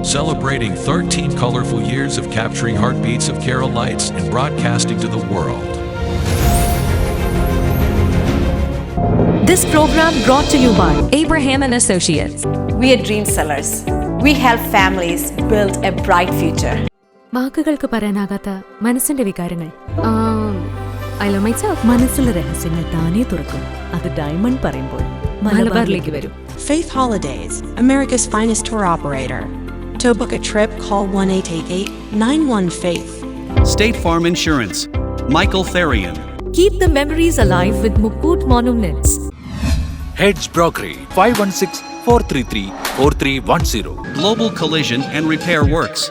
celebrating 13 colorful years of capturing heartbeats of Kerala lights and broadcasting to the world. This program brought to you by Abraham and Associates. We are dream sellers. We help families build a bright future. വാക്കുകൾക്ക് പറയാനാകാത്ത മനസ്സിന്റെ വികാരങ്ങൾ. I love myself. മനസ്സിലെ രഹസ്യങ്ങൾ താനേ തുറക്കും. അത് diamond പറയുമ്പോൾ മലബാറിലേക്ക് വരും. Faith Holidays, America's finest tour operator. To book a trip, call 1-888-91-FAITH. State Farm Insurance, Michael Therian. Keep the memories alive with Mukut Monuments. Heads Brokery 516-433-4310. Global Collision and Repair Works,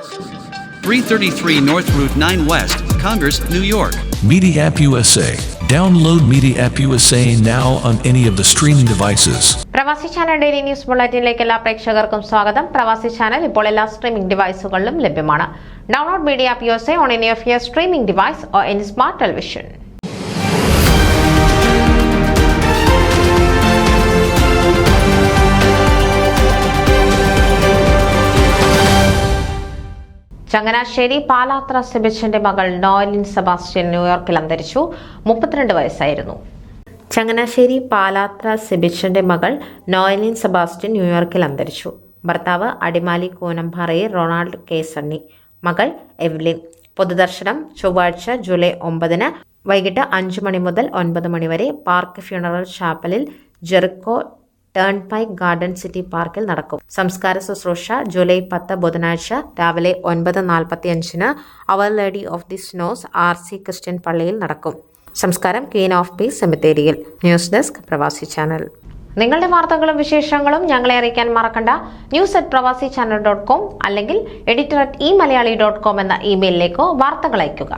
333 North Route 9 West, Congress, New York. Media App USA. Download Media App USA now on any of the streaming devices. പ്രവാസി channel daily news ബുള്ളറ്റിനിലേക്ക് എല്ലാ പ്രേക്ഷകർക്കും സ്വാഗതം. പ്രവാസി channel ഇപ്പോൾ എല്ലാ streaming ഡിവൈസുകളിലും ലഭ്യമാണ്. Download media app USA on any of your streaming device or any smart television. Changanassery Palathra സെബാസ്റ്റ്യന്റെ മകൾ നോയലിൻ സെബാസ്റ്റ്യൻ ന്യൂയോർക്കിൽ അന്തരിച്ചു. 32 വയസ്സായിരുന്നു. ചങ്ങനാശ്ശേരി പാലാത്ര സെബാസ്റ്റ്യന്റെ മകൾ നോയലിൻ സെബാസ്റ്റ്യൻ ന്യൂയോർക്കിൽ അന്തരിച്ചു. ഭർത്താവ് അടിമാലി കൂനമ്പാറയിൽ റൊണാൾഡ് കെ സണ്ണി, മകൾ എവ്ലിൻ. പൊതുദർശനം ചൊവ്വാഴ്ച ജൂലൈ 9 വൈകിട്ട് 5 മണി മുതൽ 9 മണി വരെ പാർക്ക് ഫ്യൂണറൽ ചാപ്പലിൽ ജെറിക്കോ ടേൺപൈക്ക് ഗാർഡൻ സിറ്റി പാർക്കിൽ നടക്കും. സംസ്കാര ശുശ്രൂഷ ജൂലൈ 10 ബുധനാഴ്ച രാവിലെ 9:45 Our Lady of the Snows RC Christian പള്ളിയിൽ നടക്കും. സംസ്കാരം ക്വീൻ ഓഫ് പീസ് സെമിത്തേരിയിൽ. News desk Pravasi channel. നിങ്ങളുടെ വാർത്തകളും വിശേഷങ്ങളും ഞങ്ങളെ അറിയിക്കാൻ മറക്കണ്ട. news@pravasichannel.com അല്ലെങ്കിൽ editor@eMalayali.com എന്ന ഇമെയിലിലേക്കോ വാർത്തകൾ അയയ്ക്കുക.